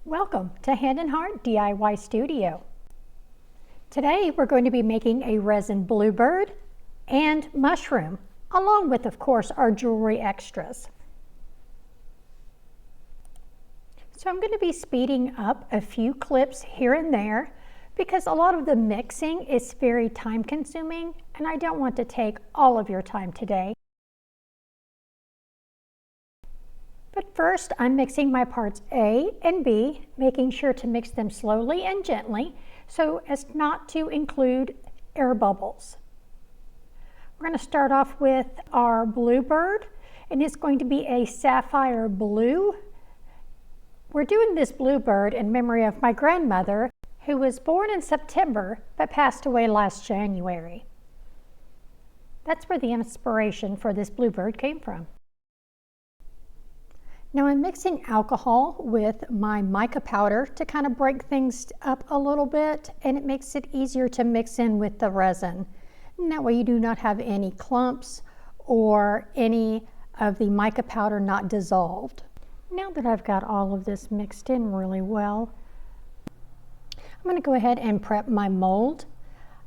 Welcome to Hand and Heart DIY Studio. Today we're going to be making a resin bluebird and mushroom, along with, of course, our jewelry extras. So I'm going to be speeding up a few clips here and there because a lot of the mixing is very time consuming and I don't want to take all of your time today. But first, I'm mixing my parts A and B, making sure to mix them slowly and gently so as not to include air bubbles. We're going to start off with our bluebird, and it's going to be a sapphire blue. We're doing this bluebird in memory of my grandmother, who was born in September but passed away last January. That's where the inspiration for this bluebird came from. Now I'm mixing alcohol with my mica powder to kind of break things up a little bit, and it makes it easier to mix in with the resin. And that way you do not have any clumps or any of the mica powder not dissolved. Now that I've got all of this mixed in really well, I'm going to go ahead and prep my mold.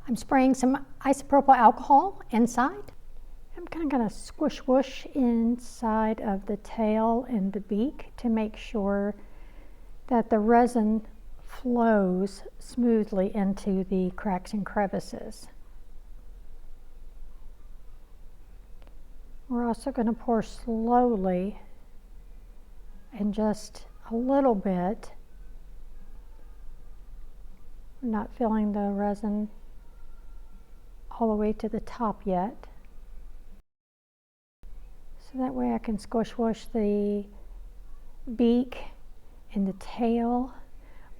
I'm spraying some isopropyl alcohol inside. I'm kind of going to squish whoosh inside of the tail and the beak to make sure that the resin flows smoothly into the cracks and crevices. We're also going to pour slowly and just a little bit. We're not filling the resin all the way to the top yet. So that way I can squish whoosh the beak and the tail.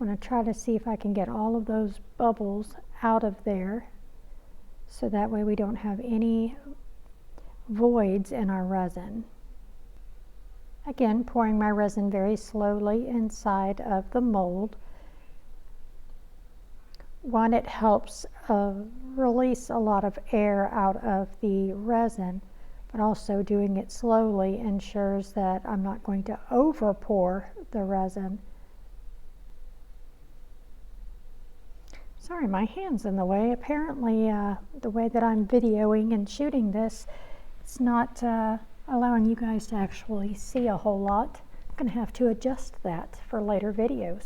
I'm going to try to see if I can get all of those bubbles out of there so that way we don't have any voids in our resin. Again, pouring my resin very slowly inside of the mold. One, it helps release a lot of air out of the resin, but also doing it slowly ensures that I'm not going to over pour the resin. Sorry, my hand's in the way. Apparently the way that I'm videoing and shooting this, it's not allowing you guys to actually see a whole lot. I'm going to have to adjust that for later videos.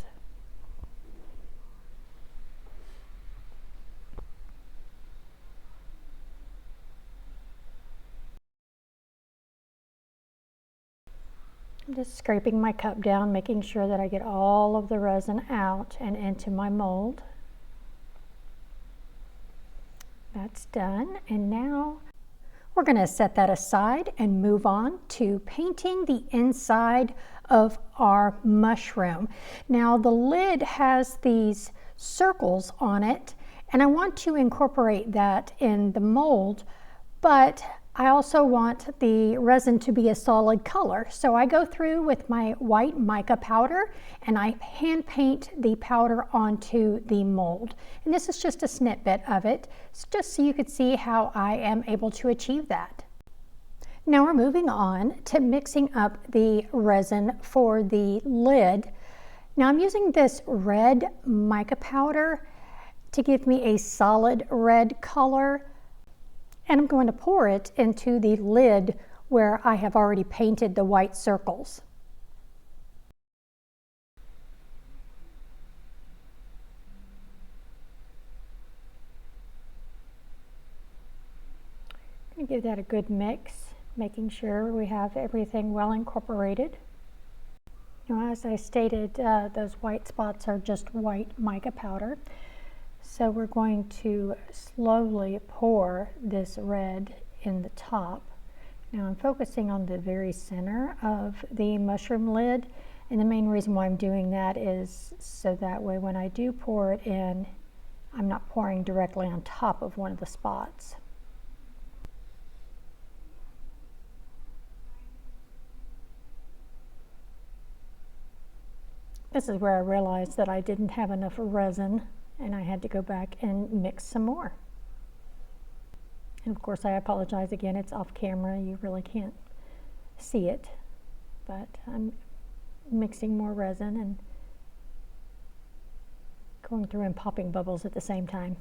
I'm just scraping my cup down, making sure that I get all of the resin out and into my mold. That's done, and now we're going to set that aside and move on to painting the inside of our mushroom. Now the lid has these circles on it, and I want to incorporate that in the mold, but I also want the resin to be a solid color. So I go through with my white mica powder and I hand paint the powder onto the mold. And this is just a snippet of it, just so you could see how I am able to achieve that. Now we're moving on to mixing up the resin for the lid. Now I'm using this red mica powder to give me a solid red color. And I'm going to pour it into the lid where I have already painted the white circles. I'm going to give that a good mix, making sure we have everything well incorporated. Now, as I stated, those white spots are just white mica powder. So we're going to slowly pour this red in the top. Now I'm focusing on the very center of the mushroom lid, and the main reason why I'm doing that is so that way when I do pour it in, I'm not pouring directly on top of one of the spots. This is where I realized that I didn't have enough resin, and I had to go back and mix some more. And of course I apologize again, it's off camera, you really can't see it, but I'm mixing more resin and Going through and popping bubbles at the same time.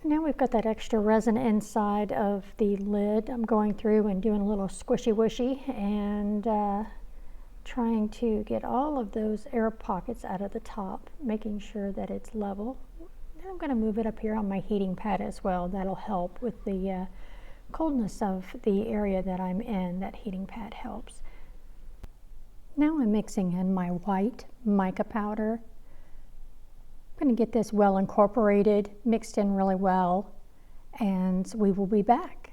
Now we've got that extra resin inside of the lid. I'm going through and doing a little squishy wishy and trying to get all of those air pockets out of the top, making sure that it's level. And I'm going to move it up here on my heating pad as well. That'll help with the coldness of the area that I'm in. That heating pad helps. Now I'm mixing in my white mica powder. I'm going to get this well incorporated, mixed in really well, and we will be back.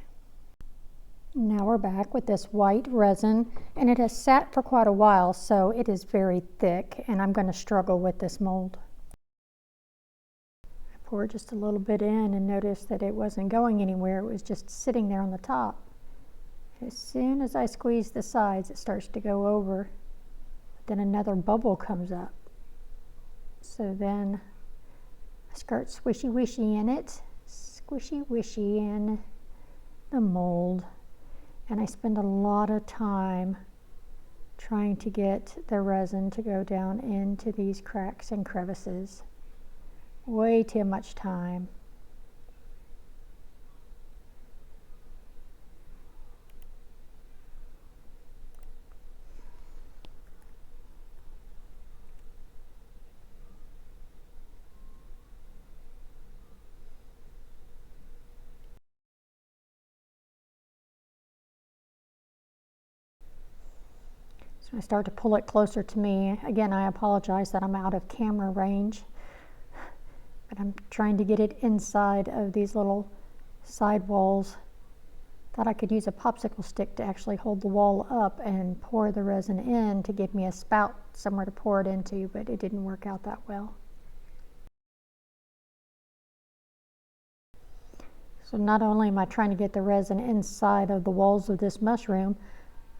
Now we're back with this white resin, and it has sat for quite a while, so it is very thick, and I'm going to struggle with this mold. I poured just a little bit in and noticed that it wasn't going anywhere. It was just sitting there on the top. As soon as I squeeze the sides, it starts to go over. Then another bubble comes up. So then I start swishy wishy in it, squishy wishy in the mold. And I spend a lot of time trying to get the resin to go down into these cracks and crevices. Way too much time. So I start to pull it closer to me. Again, I apologize that I'm out of camera range, but I'm trying to get it inside of these little side walls. Thought I could use a popsicle stick to actually hold the wall up and pour the resin in to give me a spout somewhere to pour it into, but it didn't work out that well. So not only am I trying to get the resin inside of the walls of this mushroom,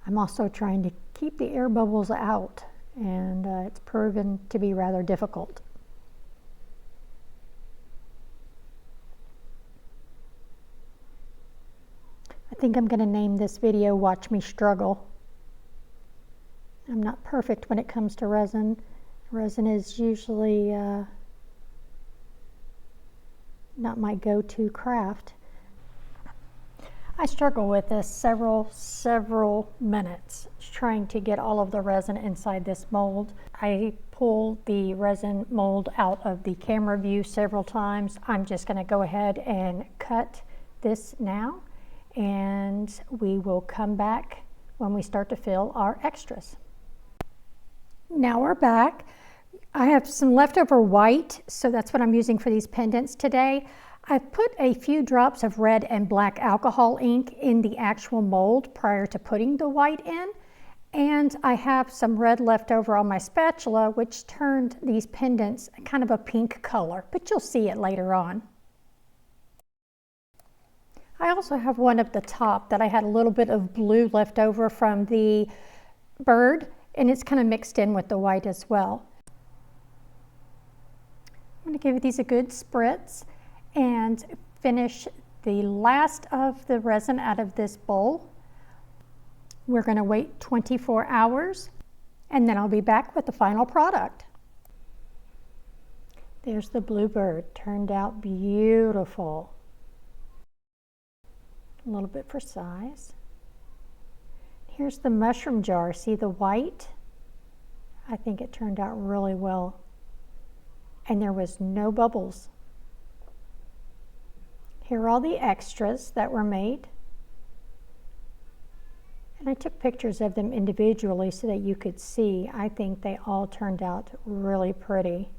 I'm also trying to keep the air bubbles out, and it's proven to be rather difficult. I think I'm going to name this video "Watch Me Struggle." I'm not perfect when it comes to resin. Resin is usually not my go-to craft. I struggle with this several minutes trying to get all of the resin inside this mold. I pulled the resin mold out of the camera view several times. I'm just going to go ahead and cut this now, and we will come back when we start to fill our extras. Now we're back. I have some leftover white, so that's what I'm using for these pendants today. I've put a few drops of red and black alcohol ink in the actual mold prior to putting the white in, and I have some red left over on my spatula, which turned these pendants kind of a pink color, but you'll see it later on. I also have one at the top that I had a little bit of blue left over from the bird, and it's kind of mixed in with the white as well. I'm going to give these a good spritz and finish the last of the resin out of this bowl. We're going to wait 24 hours, and then I'll be back with the final product. There's the bluebird. Turned out beautiful. A little bit for size. Here's the mushroom jar. See the white? I think it turned out really well. And there was no bubbles. Here are all the extras that were made. And I took pictures of them individually so that you could see. I think they all turned out really pretty.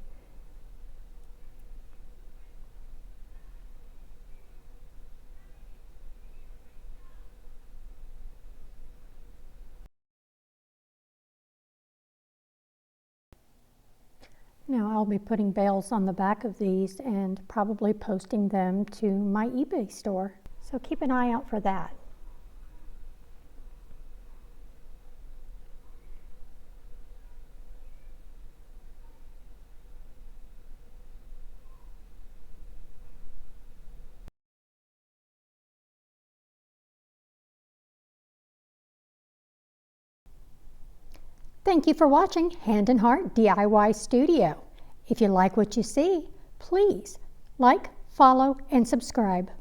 Now I'll be putting bales on the back of these and probably posting them to my eBay store. So keep an eye out for that. Thank you for watching Hand and Heart DIY Studio. If you like what you see, please like, follow, and subscribe.